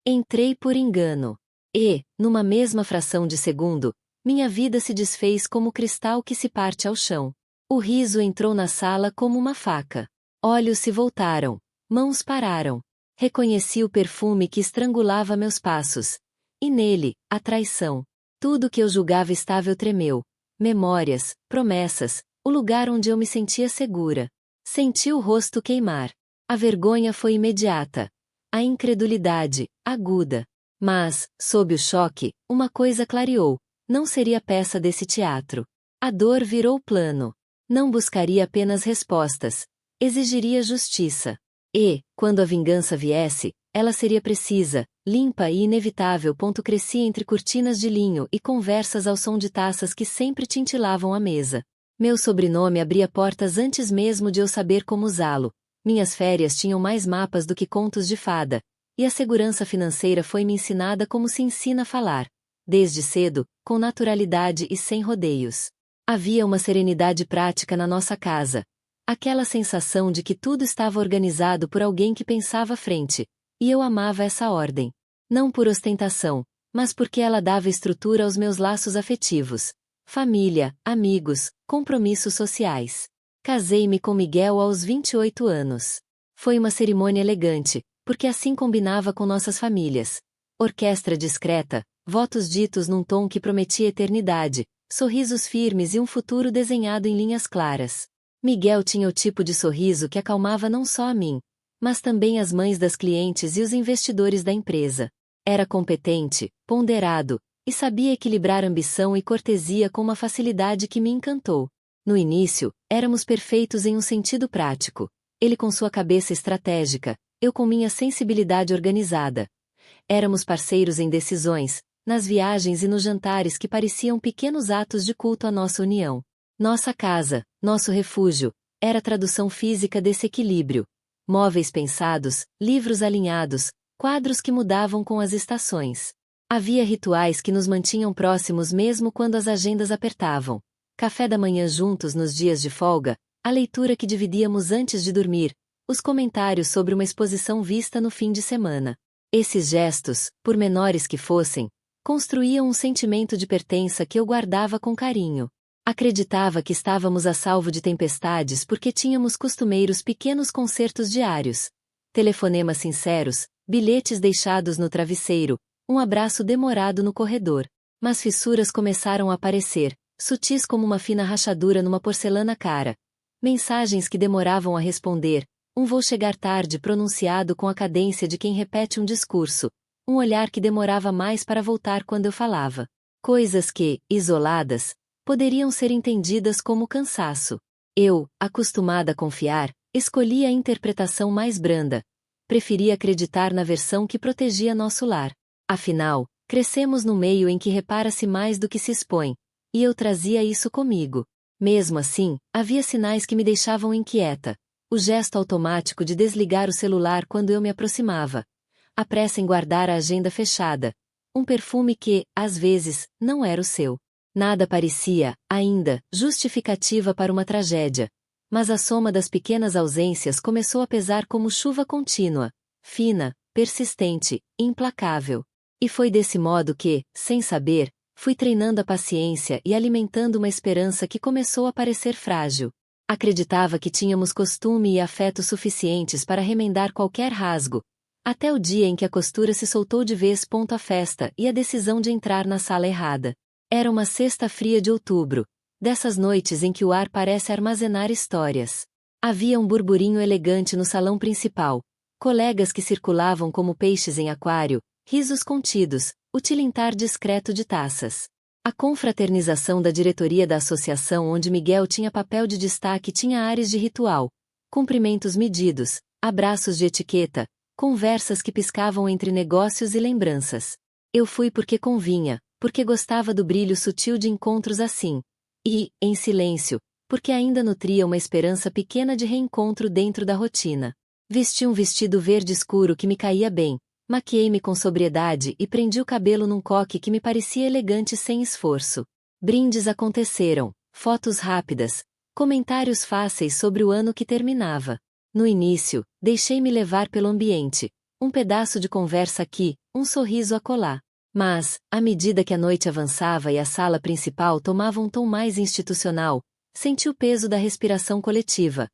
Entrei por engano. E, numa mesma fração de segundo, minha vida se desfez como cristal que se parte ao chão. O riso entrou na sala como uma faca. Olhos se voltaram. Mãos pararam. Reconheci o perfume que estrangulava meus passos. E nele, a traição. Tudo que eu julgava estável tremeu. Memórias, promessas, o lugar onde eu me sentia segura. Senti o rosto queimar. A vergonha foi imediata. A incredulidade, aguda. Mas, sob o choque, uma coisa clareou. Não seria peça desse teatro. A dor virou plano. Não buscaria apenas respostas. Exigiria justiça. E, quando a vingança viesse, ela seria precisa, limpa e inevitável. Crescia entre cortinas de linho e conversas ao som de taças que sempre tintilavam a mesa. Meu sobrenome abria portas antes mesmo de eu saber como usá-lo. Minhas férias tinham mais mapas do que contos de fada. E a segurança financeira foi me ensinada como se ensina a falar. Desde cedo, com naturalidade e sem rodeios. Havia uma serenidade prática na nossa casa. Aquela sensação de que tudo estava organizado por alguém que pensava à frente. E eu amava essa ordem. Não por ostentação, mas porque ela dava estrutura aos meus laços afetivos. Família, amigos, compromissos sociais. Casei-me com Miguel aos 28 anos. Foi uma cerimônia elegante, porque assim combinava com nossas famílias. Orquestra discreta, votos ditos num tom que prometia eternidade, sorrisos firmes e um futuro desenhado em linhas claras. Miguel tinha o tipo de sorriso que acalmava não só a mim, mas também as mães das clientes e os investidores da empresa. Era competente, ponderado, e sabia equilibrar ambição e cortesia com uma facilidade que me encantou. No início, éramos perfeitos em um sentido prático. Ele com sua cabeça estratégica, eu com minha sensibilidade organizada. Éramos parceiros em decisões, nas viagens e nos jantares que pareciam pequenos atos de culto à nossa união. Nossa casa, nosso refúgio, era a tradução física desse equilíbrio. Móveis pensados, livros alinhados, quadros que mudavam com as estações. Havia rituais que nos mantinham próximos mesmo quando as agendas apertavam. Café da manhã juntos nos dias de folga, a leitura que dividíamos antes de dormir, os comentários sobre uma exposição vista no fim de semana. Esses gestos, por menores que fossem, construíam um sentimento de pertença que eu guardava com carinho. Acreditava que estávamos a salvo de tempestades porque tínhamos costumeiros pequenos concertos diários. Telefonemas sinceros, bilhetes deixados no travesseiro, um abraço demorado no corredor. Mas fissuras começaram a aparecer, sutis como uma fina rachadura numa porcelana cara. Mensagens que demoravam a responder, um vou chegar tarde pronunciado com a cadência de quem repete um discurso, um olhar que demorava mais para voltar quando eu falava. Coisas que, isoladas, poderiam ser entendidas como cansaço. Eu, acostumada a confiar, escolhi a interpretação mais branda. Preferia acreditar na versão que protegia nosso lar. Afinal, crescemos no meio em que repara-se mais do que se expõe. E eu trazia isso comigo. Mesmo assim, havia sinais que me deixavam inquieta. O gesto automático de desligar o celular quando eu me aproximava. A pressa em guardar a agenda fechada. Um perfume que, às vezes, não era o seu. Nada parecia, ainda, justificativa para uma tragédia. Mas a soma das pequenas ausências começou a pesar como chuva contínua, fina, persistente, implacável. E foi desse modo que, sem saber, fui treinando a paciência e alimentando uma esperança que começou a parecer frágil. Acreditava que tínhamos costume e afeto suficientes para remendar qualquer rasgo, até o dia em que a costura se soltou de vez. A festa e a decisão de entrar na sala errada. Era uma sexta fria de outubro, dessas noites em que o ar parece armazenar histórias. Havia um burburinho elegante no salão principal, colegas que circulavam como peixes em aquário, risos contidos, o tilintar discreto de taças. A confraternização da diretoria da associação onde Miguel tinha papel de destaque tinha ares de ritual, cumprimentos medidos, abraços de etiqueta, conversas que piscavam entre negócios e lembranças. Eu fui porque convinha, porque gostava do brilho sutil de encontros assim. E, em silêncio, porque ainda nutria uma esperança pequena de reencontro dentro da rotina. Vesti um vestido verde escuro que me caía bem, maquiei-me com sobriedade e prendi o cabelo num coque que me parecia elegante sem esforço. Brindes aconteceram, fotos rápidas, comentários fáceis sobre o ano que terminava. No início, deixei-me levar pelo ambiente, um pedaço de conversa aqui, um sorriso acolá. Mas, à medida que a noite avançava e a sala principal tomava um tom mais institucional, senti o peso da respiração coletiva.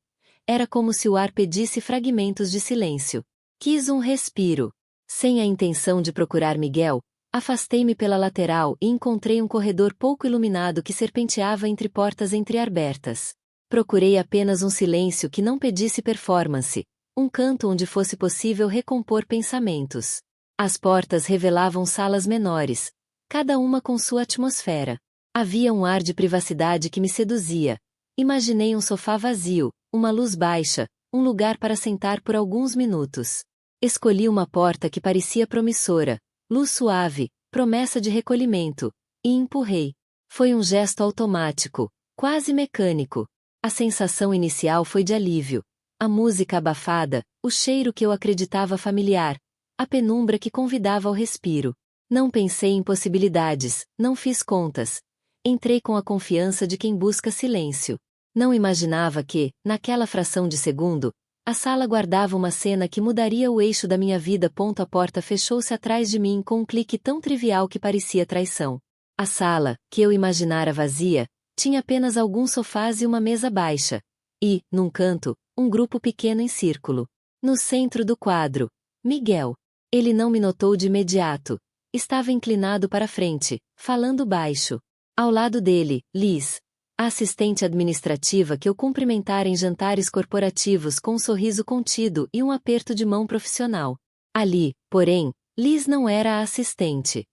Era como se o ar pedisse fragmentos de silêncio. Quis um respiro. Sem a intenção de procurar Miguel, afastei-me pela lateral e encontrei um corredor pouco iluminado que serpenteava entre portas entreabertas. Procurei apenas um silêncio que não pedisse performance, um canto onde fosse possível recompor pensamentos. As portas revelavam salas menores, cada uma com sua atmosfera. Havia um ar de privacidade que me seduzia. Imaginei um sofá vazio, uma luz baixa, um lugar para sentar por alguns minutos. Escolhi uma porta que parecia promissora, luz suave, promessa de recolhimento, e empurrei. Foi um gesto automático, quase mecânico. A sensação inicial foi de alívio. A música abafada, o cheiro que eu acreditava familiar, a penumbra que convidava ao respiro. Não pensei em possibilidades, não fiz contas. Entrei com a confiança de quem busca silêncio. Não imaginava que, naquela fração de segundo, a sala guardava uma cena que mudaria o eixo da minha vida. A porta fechou-se atrás de mim com um clique tão trivial que parecia traição. A sala, que eu imaginara vazia, tinha apenas alguns sofás e uma mesa baixa. E, num canto, um grupo pequeno em círculo. No centro do quadro, Miguel. Ele não me notou de imediato. Estava inclinado para a frente, falando baixo. Ao lado dele, Liz, a assistente administrativa que eu cumprimentara em jantares corporativos com um sorriso contido e um aperto de mão profissional. Ali, porém, Liz não era a assistente.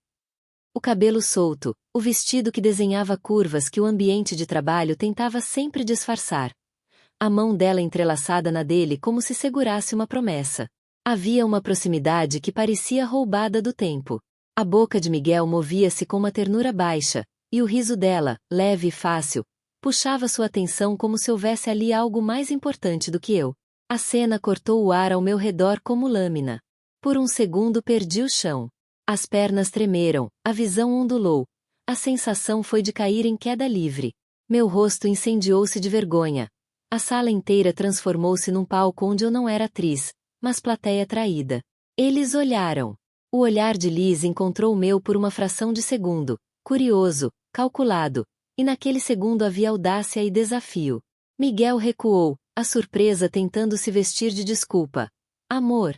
O cabelo solto, o vestido que desenhava curvas que o ambiente de trabalho tentava sempre disfarçar. A mão dela entrelaçada na dele como se segurasse uma promessa. Havia uma proximidade que parecia roubada do tempo. A boca de Miguel movia-se com uma ternura baixa, e o riso dela, leve e fácil, puxava sua atenção como se houvesse ali algo mais importante do que eu. A cena cortou o ar ao meu redor como lâmina. Por um segundo perdi o chão. As pernas tremeram, a visão ondulou. A sensação foi de cair em queda livre. Meu rosto incendiou-se de vergonha. A sala inteira transformou-se num palco onde eu não era atriz, mas plateia traída. Eles olharam. O olhar de Liz encontrou o meu por uma fração de segundo, curioso, calculado, e naquele segundo havia audácia e desafio. Miguel recuou, a surpresa tentando se vestir de desculpa. Amor.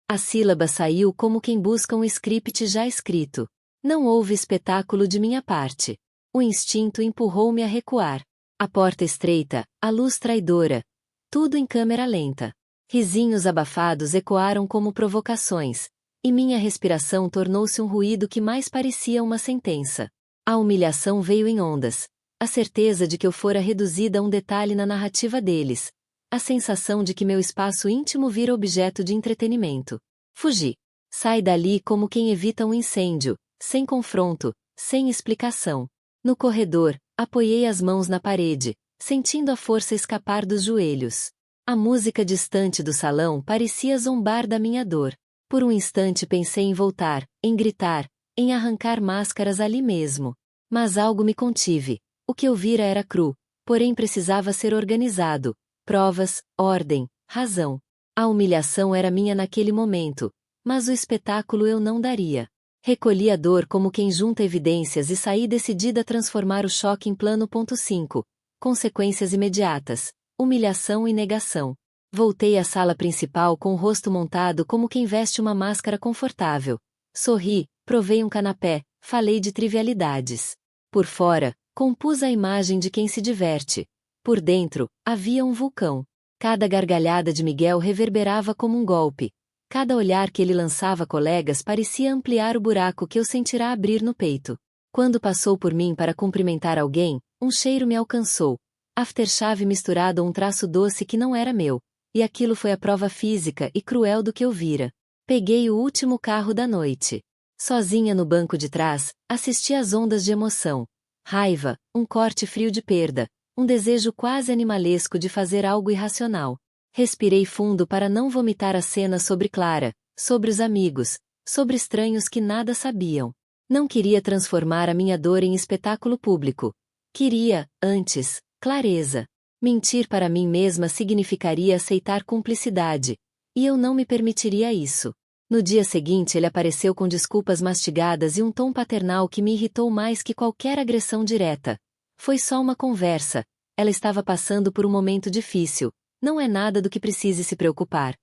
A sílaba saiu como quem busca um script já escrito. Não houve espetáculo de minha parte. O instinto empurrou-me a recuar. A porta estreita, a luz traidora. Tudo em câmera lenta. Risinhos abafados ecoaram como provocações, e minha respiração tornou-se um ruído que mais parecia uma sentença. A humilhação veio em ondas. A certeza de que eu fora reduzida a um detalhe na narrativa deles. A sensação de que meu espaço íntimo vira objeto de entretenimento. Fugi. Sai dali como quem evita um incêndio, sem confronto, sem explicação. No corredor, apoiei as mãos na parede, sentindo a força escapar dos joelhos. A música distante do salão parecia zombar da minha dor. Por um instante pensei em voltar, em gritar, em arrancar máscaras ali mesmo. Mas algo me contive. O que eu vira era cru, porém precisava ser organizado. Provas, ordem, razão. A humilhação era minha naquele momento, mas o espetáculo eu não daria. Recolhi a dor como quem junta evidências e saí decidida a transformar o choque em plano. 5. Consequências imediatas. Humilhação e negação. Voltei à sala principal com o rosto montado como quem veste uma máscara confortável. Sorri, provei um canapé, falei de trivialidades. Por fora, compus a imagem de quem se diverte. Por dentro, havia um vulcão. Cada gargalhada de Miguel reverberava como um golpe. Cada olhar que ele lançava a colegas parecia ampliar o buraco que eu sentirá abrir no peito. Quando passou por mim para cumprimentar alguém, um cheiro me alcançou. Aftershave misturado a um traço doce que não era meu. E aquilo foi a prova física e cruel do que eu vira. Peguei o último carro da noite. Sozinha no banco de trás, assisti às ondas de emoção. Raiva, um corte frio de perda, um desejo quase animalesco de fazer algo irracional. Respirei fundo para não vomitar a cena sobre Clara, sobre os amigos, sobre estranhos que nada sabiam. Não queria transformar a minha dor em espetáculo público. Queria, antes, clareza. Mentir para mim mesma significaria aceitar cumplicidade, e eu não me permitiria isso. No dia seguinte ele apareceu com desculpas mastigadas e um tom paternal que me irritou mais que qualquer agressão direta. Foi só uma conversa. Ela estava passando por um momento difícil. Não é nada do que precise se preocupar.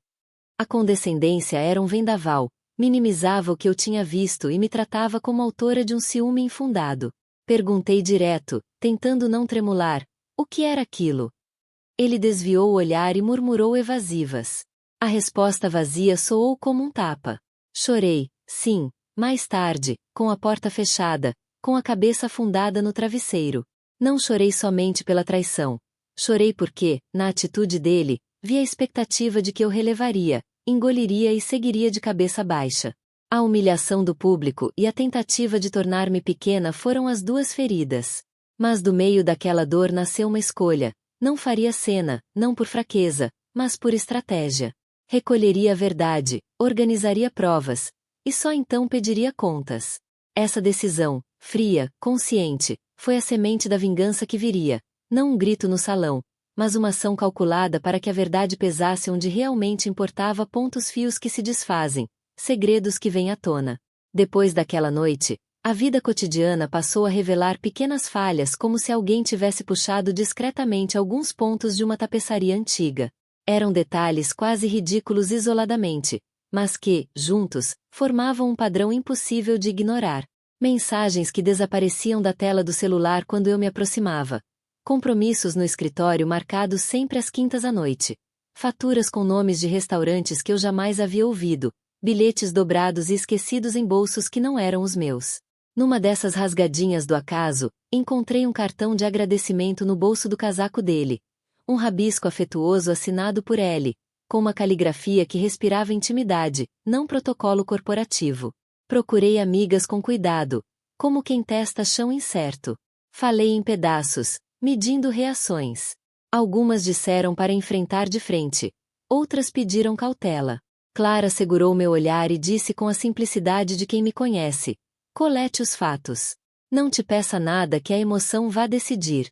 A condescendência era um vendaval. Minimizava o que eu tinha visto e me tratava como autora de um ciúme infundado. Perguntei direto, tentando não tremular. O que era aquilo? Ele desviou o olhar e murmurou evasivas. A resposta vazia soou como um tapa. Chorei, sim, mais tarde, com a porta fechada, com a cabeça afundada no travesseiro. Não chorei somente pela traição. Chorei porque, na atitude dele, vi a expectativa de que eu relevaria, engoliria e seguiria de cabeça baixa. A humilhação do público e a tentativa de tornar-me pequena foram as duas feridas. Mas do meio daquela dor nasceu uma escolha. Não faria cena, não por fraqueza, mas por estratégia. Recolheria a verdade, organizaria provas, e só então pediria contas. Essa decisão, fria, consciente, foi a semente da vingança que viria, não um grito no salão, mas uma ação calculada para que a verdade pesasse onde realmente importava pontos fios que se desfazem, segredos que vêm à tona. Depois daquela noite, a vida cotidiana passou a revelar pequenas falhas como se alguém tivesse puxado discretamente alguns pontos de uma tapeçaria antiga. Eram detalhes quase ridículos isoladamente, mas que, juntos, formavam um padrão impossível de ignorar. Mensagens que desapareciam da tela do celular quando eu me aproximava. Compromissos no escritório marcados sempre às quintas à noite. Faturas com nomes de restaurantes que eu jamais havia ouvido. Bilhetes dobrados e esquecidos em bolsos que não eram os meus. Numa dessas rasgadinhas do acaso, encontrei um cartão de agradecimento no bolso do casaco dele. Um rabisco afetuoso assinado por L, com uma caligrafia que respirava intimidade, não protocolo corporativo. Procurei amigas com cuidado, como quem testa chão incerto. Falei em pedaços, medindo reações. Algumas disseram para enfrentar de frente, outras pediram cautela. Clara segurou meu olhar e disse com a simplicidade de quem me conhece: colete os fatos. Não te peça nada que a emoção vá decidir.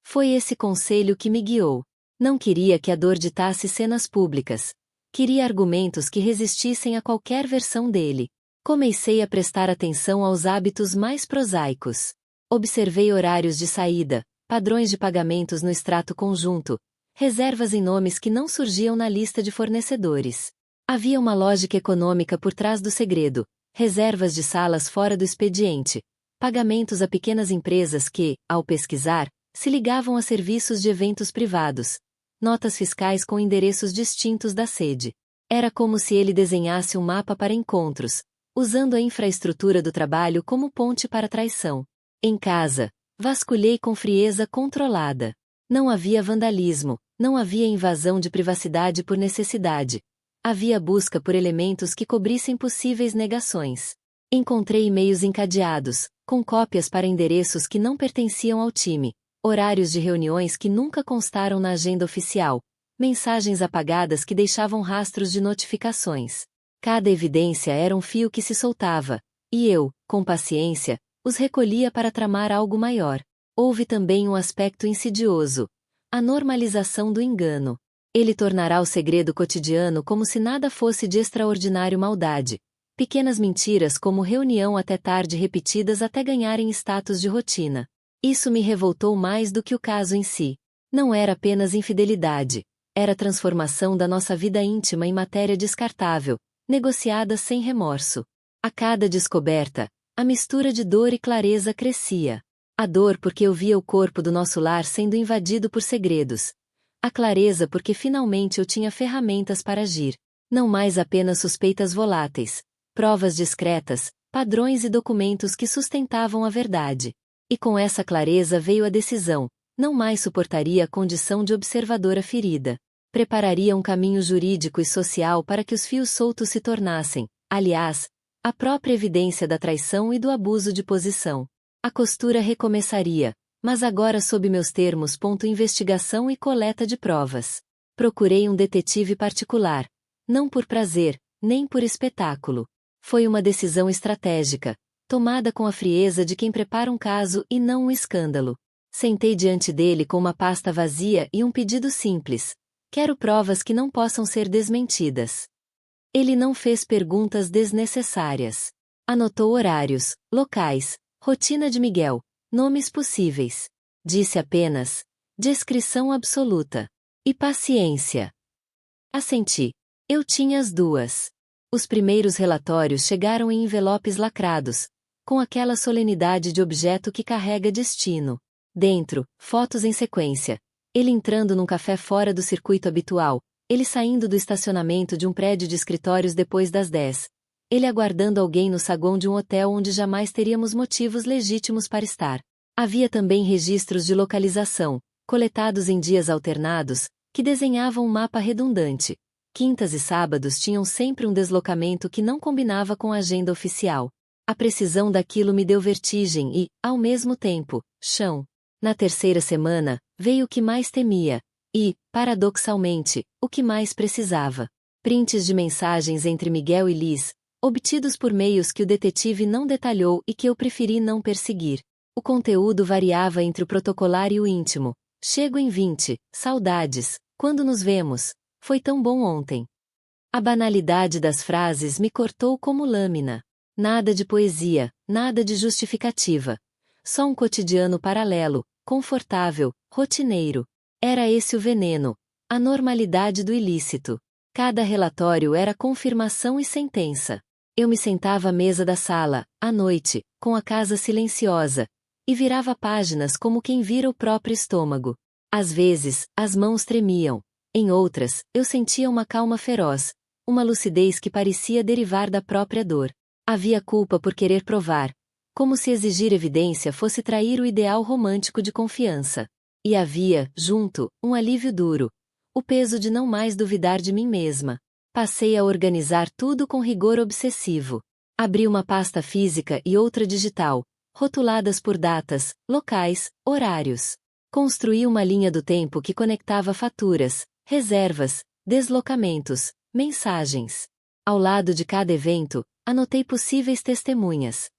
Foi esse conselho que me guiou. Não queria que a dor ditasse cenas públicas. Queria argumentos que resistissem a qualquer versão dele. Comecei a prestar atenção aos hábitos mais prosaicos. Observei horários de saída, padrões de pagamentos no extrato conjunto, reservas em nomes que não surgiam na lista de fornecedores. Havia uma lógica econômica por trás do segredo, reservas de salas fora do expediente, pagamentos a pequenas empresas que, ao pesquisar, se ligavam a serviços de eventos privados, notas fiscais com endereços distintos da sede. Era como se ele desenhasse um mapa para encontros, usando a infraestrutura do trabalho como ponte para a traição. Em casa, vasculhei com frieza controlada. Não havia vandalismo, não havia invasão de privacidade por necessidade. Havia busca por elementos que cobrissem possíveis negações. Encontrei e-mails encadeados, com cópias para endereços que não pertenciam ao time, horários de reuniões que nunca constaram na agenda oficial, mensagens apagadas que deixavam rastros de notificações. Cada evidência era um fio que se soltava, e eu, com paciência, os recolhia para tramar algo maior. Houve também um aspecto insidioso: a normalização do engano. Ele tornará o segredo cotidiano como se nada fosse de extraordinário maldade. Pequenas mentiras como reunião até tarde repetidas até ganharem status de rotina. Isso me revoltou mais do que o caso em si. Não era apenas infidelidade. Era a transformação da nossa vida íntima em matéria descartável, negociada sem remorso. A cada descoberta, a mistura de dor e clareza crescia. A dor porque eu via o corpo do nosso lar sendo invadido por segredos. A clareza porque finalmente eu tinha ferramentas para agir. Não mais apenas suspeitas voláteis, provas discretas, padrões e documentos que sustentavam a verdade. E com essa clareza veio a decisão: não mais suportaria a condição de observadora ferida. Prepararia um caminho jurídico e social para que os fios soltos se tornassem, aliás, a própria evidência da traição e do abuso de posição. A costura recomeçaria, mas agora sob meus termos. Investigação e coleta de provas. Procurei um detetive particular. Não por prazer, nem por espetáculo. Foi uma decisão estratégica, tomada com a frieza de quem prepara um caso e não um escândalo. Sentei diante dele com uma pasta vazia e um pedido simples: quero provas que não possam ser desmentidas. Ele não fez perguntas desnecessárias. Anotou horários, locais, rotina de Miguel, nomes possíveis. Disse apenas: descrição absoluta. E paciência. Assenti. Eu tinha as duas. Os primeiros relatórios chegaram em envelopes lacrados, com aquela solenidade de objeto que carrega destino. Dentro, fotos em sequência. Ele entrando num café fora do circuito habitual, ele saindo do estacionamento de um prédio de escritórios depois das 10. Ele aguardando alguém no saguão de um hotel onde jamais teríamos motivos legítimos para estar. Havia também registros de localização, coletados em dias alternados, que desenhavam um mapa redundante. Quintas e sábados tinham sempre um deslocamento que não combinava com a agenda oficial. A precisão daquilo me deu vertigem e, ao mesmo tempo, chão. Na terceira semana, veio o que mais temia. E, paradoxalmente, o que mais precisava. Prints de mensagens entre Miguel e Liz, obtidos por meios que o detetive não detalhou e que eu preferi não perseguir. O conteúdo variava entre o protocolar e o íntimo. Chego em 20, saudades, quando nos vemos, foi tão bom ontem. A banalidade das frases me cortou como lâmina. Nada de poesia, nada de justificativa. Só um cotidiano paralelo, confortável, rotineiro. Era esse o veneno, a normalidade do ilícito. Cada relatório era confirmação e sentença. Eu me sentava à mesa da sala, à noite, com a casa silenciosa, e virava páginas como quem vira o próprio estômago. Às vezes, as mãos tremiam. Em outras, eu sentia uma calma feroz, uma lucidez que parecia derivar da própria dor. Havia culpa por querer provar, como se exigir evidência fosse trair o ideal romântico de confiança. E havia, junto, um alívio duro, o peso de não mais duvidar de mim mesma. Passei a organizar tudo com rigor obsessivo. Abri uma pasta física e outra digital, rotuladas por datas, locais, horários. Construí uma linha do tempo que conectava faturas, reservas, deslocamentos, mensagens. Ao lado de cada evento, anotei possíveis testemunhas.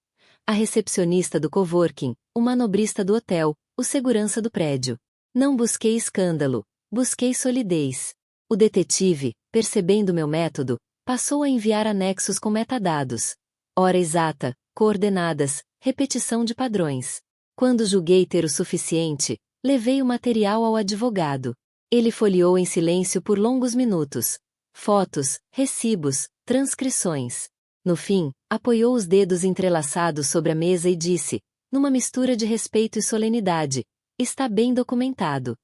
A recepcionista do coworking, o manobrista do hotel, o segurança do prédio. Não busquei escândalo, busquei solidez. O detetive, percebendo meu método, passou a enviar anexos com metadados. Hora exata, coordenadas, repetição de padrões. Quando julguei ter o suficiente, levei o material ao advogado. Ele folheou em silêncio por longos minutos. Fotos, recibos, transcrições. No fim, apoiou os dedos entrelaçados sobre a mesa e disse, numa mistura de respeito e solenidade: está bem documentado.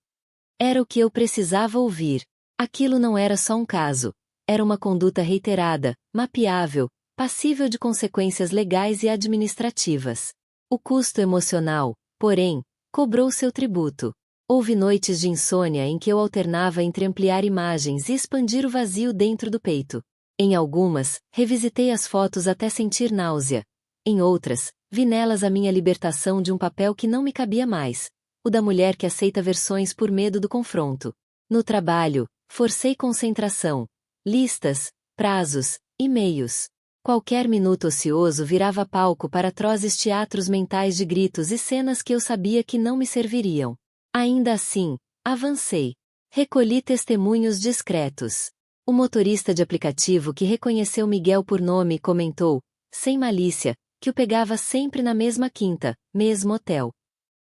Era o que eu precisava ouvir. Aquilo não era só um caso. Era uma conduta reiterada, mapeável, passível de consequências legais e administrativas. O custo emocional, porém, cobrou seu tributo. Houve noites de insônia em que eu alternava entre ampliar imagens e expandir o vazio dentro do peito. Em algumas, revisitei as fotos até sentir náusea. Em outras, vi nelas a minha libertação de um papel que não me cabia mais, o da mulher que aceita versões por medo do confronto. No trabalho, forcei concentração. Listas, prazos, e-mails. Qualquer minuto ocioso virava palco para atrozes teatros mentais de gritos e cenas que eu sabia que não me serviriam. Ainda assim, avancei. Recolhi testemunhos discretos. O motorista de aplicativo que reconheceu Miguel por nome comentou, sem malícia, que o pegava sempre na mesma quinta, mesmo hotel.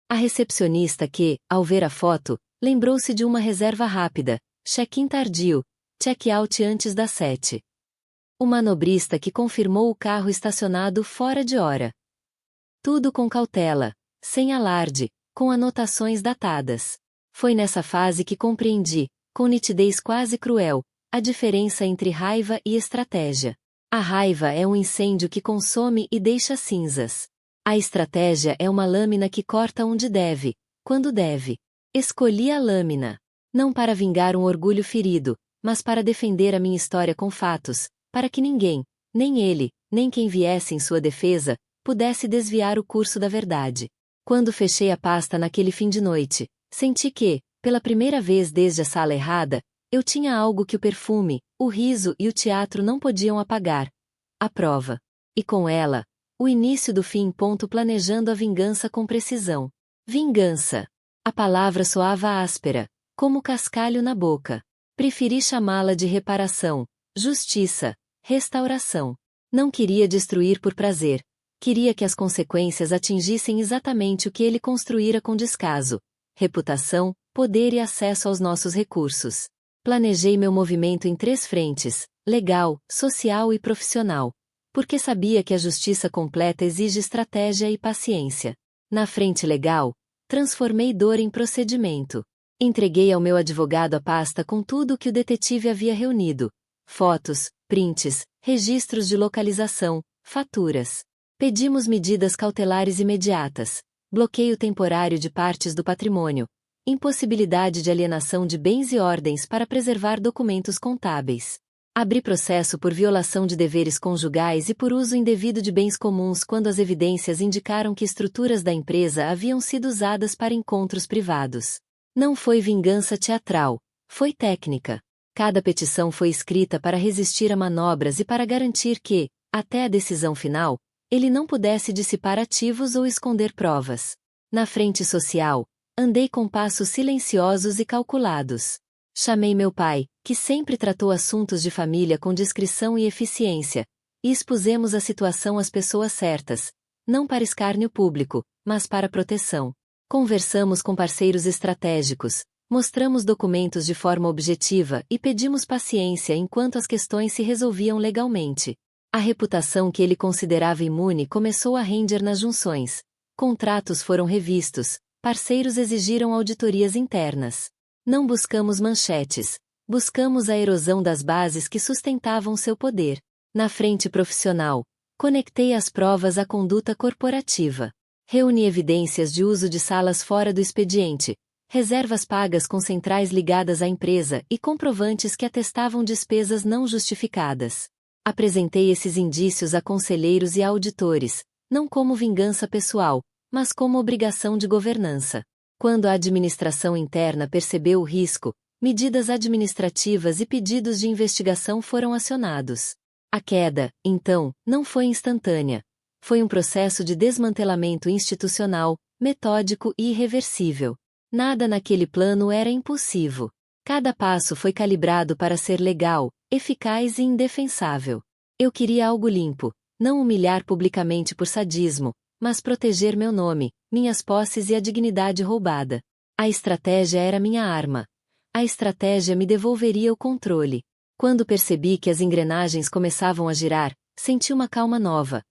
A recepcionista que, ao ver a foto, lembrou-se de uma reserva rápida, check-in tardio, check-out antes das 7. O manobrista que confirmou o carro estacionado fora de hora. Tudo com cautela, sem alarde, com anotações datadas. Foi nessa fase que compreendi, com nitidez quase cruel, a diferença entre raiva e estratégia. A raiva é um incêndio que consome e deixa cinzas. A estratégia é uma lâmina que corta onde deve, quando deve. Escolhi a lâmina. Não para vingar um orgulho ferido, mas para defender a minha história com fatos, para que ninguém, nem ele, nem quem viesse em sua defesa, pudesse desviar o curso da verdade. Quando fechei a pasta naquele fim de noite, senti que, pela primeira vez desde a sala errada, eu tinha algo que o perfume, o riso e o teatro não podiam apagar. A prova. E com ela, o início do fim. Planejando a vingança com precisão. Vingança. A palavra soava áspera, como cascalho na boca. Preferi chamá-la de reparação, justiça, restauração. Não queria destruir por prazer. Queria que as consequências atingissem exatamente o que ele construíra com descaso: reputação, poder e acesso aos nossos recursos. Planejei meu movimento em 3 frentes: legal, social e profissional. Porque sabia que a justiça completa exige estratégia e paciência. Na frente legal, transformei dor em procedimento. Entreguei ao meu advogado a pasta com tudo o que o detetive havia reunido: fotos, prints, registros de localização, faturas. Pedimos medidas cautelares imediatas: bloqueio temporário de partes do patrimônio, impossibilidade de alienação de bens e ordens para preservar documentos contábeis. Abri processo por violação de deveres conjugais e por uso indevido de bens comuns quando as evidências indicaram que estruturas da empresa haviam sido usadas para encontros privados. Não foi vingança teatral, foi técnica. Cada petição foi escrita para resistir a manobras e para garantir que, até a decisão final, ele não pudesse dissipar ativos ou esconder provas. Na frente social, andei com passos silenciosos e calculados. Chamei meu pai, que sempre tratou assuntos de família com discrição e eficiência, e expusemos a situação às pessoas certas, não para escárnio público, mas para proteção. Conversamos com parceiros estratégicos, mostramos documentos de forma objetiva e pedimos paciência enquanto as questões se resolviam legalmente. A reputação que ele considerava imune começou a render nas junções. Contratos foram revistos, parceiros exigiram auditorias internas. Não buscamos manchetes, buscamos a erosão das bases que sustentavam seu poder. Na frente profissional, conectei as provas à conduta corporativa. Reuni evidências de uso de salas fora do expediente, reservas pagas com centrais ligadas à empresa e comprovantes que atestavam despesas não justificadas. Apresentei esses indícios a conselheiros e a auditores, não como vingança pessoal, mas como obrigação de governança. Quando a administração interna percebeu o risco, medidas administrativas e pedidos de investigação foram acionados. A queda, então, não foi instantânea. Foi um processo de desmantelamento institucional, metódico e irreversível. Nada naquele plano era impulsivo. Cada passo foi calibrado para ser legal, eficaz e indefensável. Eu queria algo limpo, não humilhar publicamente por sadismo, mas proteger meu nome, minhas posses e a dignidade roubada. A estratégia era minha arma. A estratégia me devolveria o controle. Quando percebi que as engrenagens começavam a girar, senti uma calma nova.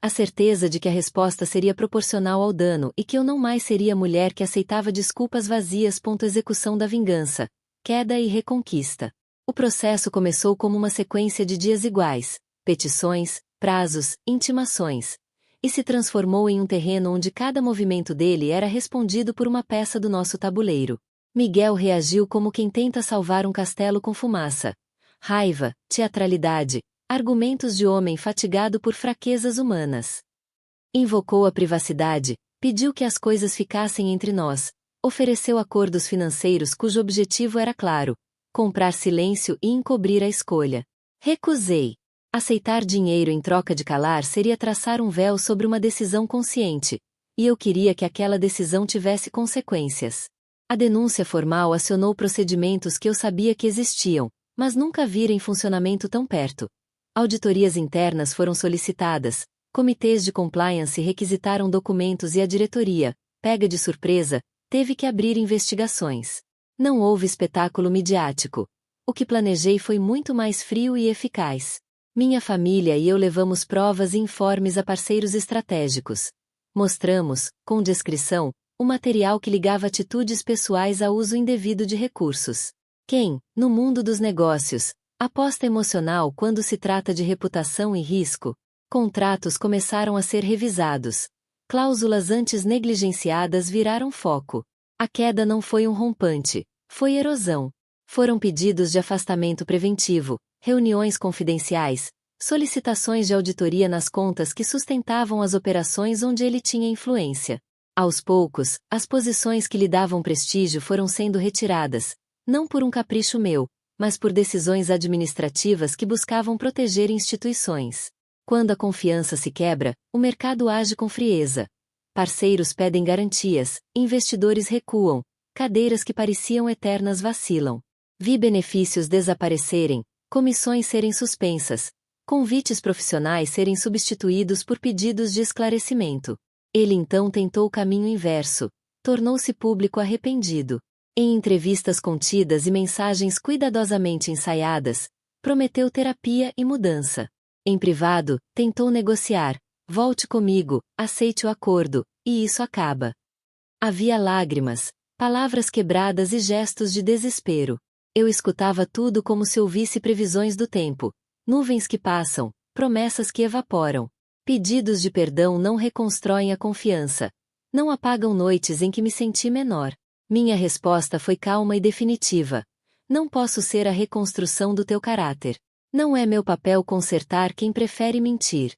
A certeza de que a resposta seria proporcional ao dano e que eu não mais seria a mulher que aceitava desculpas vazias. Execução da vingança. Queda e reconquista. O processo começou como uma sequência de dias iguais: petições, prazos, intimações. E se transformou em um terreno onde cada movimento dele era respondido por uma peça do nosso tabuleiro. Miguel reagiu como quem tenta salvar um castelo com fumaça. Raiva, teatralidade, argumentos de homem fatigado por fraquezas humanas. Invocou a privacidade, pediu que as coisas ficassem entre nós, ofereceu acordos financeiros cujo objetivo era claro: comprar silêncio e encobrir a escolha. Recusei. Aceitar dinheiro em troca de calar seria traçar um véu sobre uma decisão consciente, e eu queria que aquela decisão tivesse consequências. A denúncia formal acionou procedimentos que eu sabia que existiam, mas nunca vira em funcionamento tão perto. Auditorias internas foram solicitadas, comitês de compliance requisitaram documentos e a diretoria, pega de surpresa, teve que abrir investigações. Não houve espetáculo midiático. O que planejei foi muito mais frio e eficaz. Minha família e eu levamos provas e informes a parceiros estratégicos. Mostramos, com descrição, o material que ligava atitudes pessoais ao uso indevido de recursos. Quem, no mundo dos negócios, aposta emocional quando se trata de reputação e risco? Contratos começaram a ser revisados. Cláusulas antes negligenciadas viraram foco. A queda não foi um rompante, foi erosão. Foram pedidos de afastamento preventivo, reuniões confidenciais, solicitações de auditoria nas contas que sustentavam as operações onde ele tinha influência. Aos poucos, as posições que lhe davam prestígio foram sendo retiradas, não por um capricho meu, mas por decisões administrativas que buscavam proteger instituições. Quando a confiança se quebra, o mercado age com frieza. Parceiros pedem garantias, investidores recuam, cadeiras que pareciam eternas vacilam. Vi benefícios desaparecerem, comissões serem suspensas, Convites profissionais serem substituídos por pedidos de esclarecimento. Ele então tentou o caminho inverso. Tornou-se público arrependido. Em entrevistas contidas e mensagens cuidadosamente ensaiadas, prometeu terapia e mudança. Em privado, tentou negociar. Volte comigo, aceite o acordo, e isso acaba. Havia lágrimas, palavras quebradas e gestos de desespero. Eu escutava tudo como se ouvisse previsões do tempo. Nuvens que passam, promessas que evaporam. Pedidos de perdão não reconstroem a confiança. Não apagam noites em que me senti menor. Minha resposta foi calma e definitiva. Não posso ser a reconstrução do teu caráter. Não é meu papel consertar quem prefere mentir.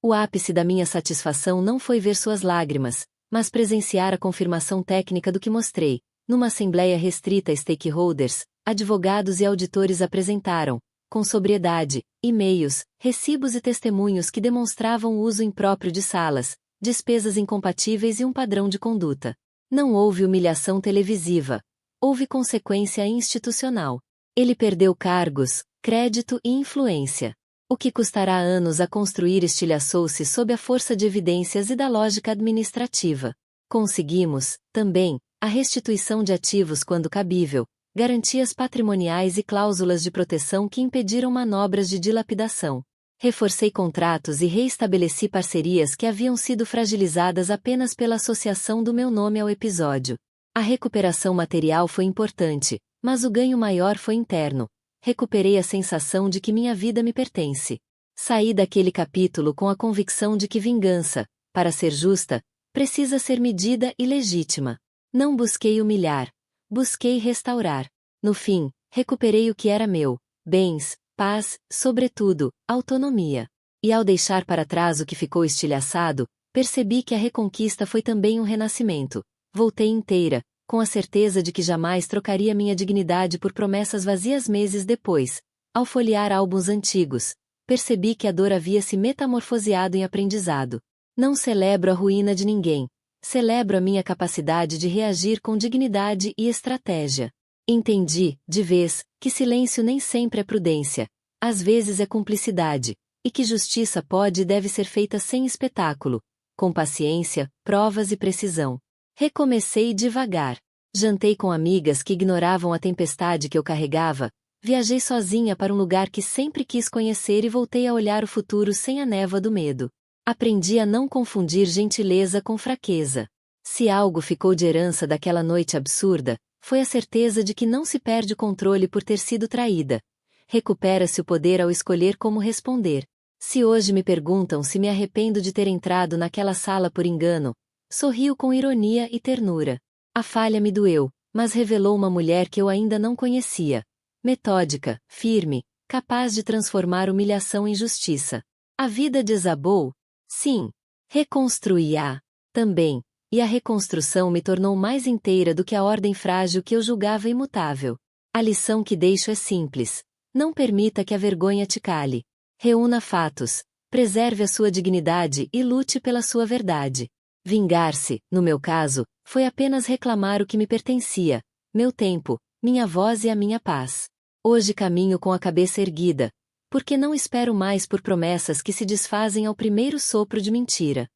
O ápice da minha satisfação não foi ver suas lágrimas, mas presenciar a confirmação técnica do que mostrei. Numa assembleia restrita a stakeholders, advogados e auditores apresentaram, com sobriedade, e-mails, recibos e testemunhos que demonstravam o uso impróprio de salas, despesas incompatíveis e um padrão de conduta. Não houve humilhação televisiva. Houve consequência institucional. Ele perdeu cargos, crédito e influência. O que custará anos a construir estilhaçou-se sob a força de evidências e da lógica administrativa. Conseguimos, também, a restituição de ativos quando cabível, garantias patrimoniais e cláusulas de proteção que impediram manobras de dilapidação. Reforcei contratos e reestabeleci parcerias que haviam sido fragilizadas apenas pela associação do meu nome ao episódio. A recuperação material foi importante, mas o ganho maior foi interno. Recuperei a sensação de que minha vida me pertence. Saí daquele capítulo com a convicção de que vingança, para ser justa, precisa ser medida e legítima. Não busquei humilhar. Busquei restaurar. No fim, recuperei o que era meu: bens, paz, sobretudo, autonomia. E ao deixar para trás o que ficou estilhaçado, percebi que a reconquista foi também um renascimento. Voltei inteira, com a certeza de que jamais trocaria minha dignidade por promessas vazias. Meses depois, ao folhear álbuns antigos, percebi que a dor havia se metamorfoseado em aprendizado. Não celebro a ruína de ninguém. Celebro a minha capacidade de reagir com dignidade e estratégia. Entendi, de vez, que silêncio nem sempre é prudência. Às vezes é cumplicidade, e que justiça pode e deve ser feita sem espetáculo, com paciência, provas e precisão. Recomecei devagar. Jantei com amigas que ignoravam a tempestade que eu carregava, viajei sozinha para um lugar que sempre quis conhecer e voltei a olhar o futuro sem a névoa do medo. Aprendi a não confundir gentileza com fraqueza. Se algo ficou de herança daquela noite absurda, foi a certeza de que não se perde o controle por ter sido traída. Recupera-se o poder ao escolher como responder. Se hoje me perguntam se me arrependo de ter entrado naquela sala por engano, sorrio com ironia e ternura. A falha me doeu, mas revelou uma mulher que eu ainda não conhecia. Metódica, firme, capaz de transformar humilhação em justiça. A vida desabou? Sim. Reconstruí-a. Também. E a reconstrução me tornou mais inteira do que a ordem frágil que eu julgava imutável. A lição que deixo é simples. Não permita que a vergonha te cale. Reúna fatos. Preserve a sua dignidade e lute pela sua verdade. Vingar-se, no meu caso, foi apenas reclamar o que me pertencia, meu tempo, minha voz e a minha paz. Hoje caminho com a cabeça erguida, porque não espero mais por promessas que se desfazem ao primeiro sopro de mentira.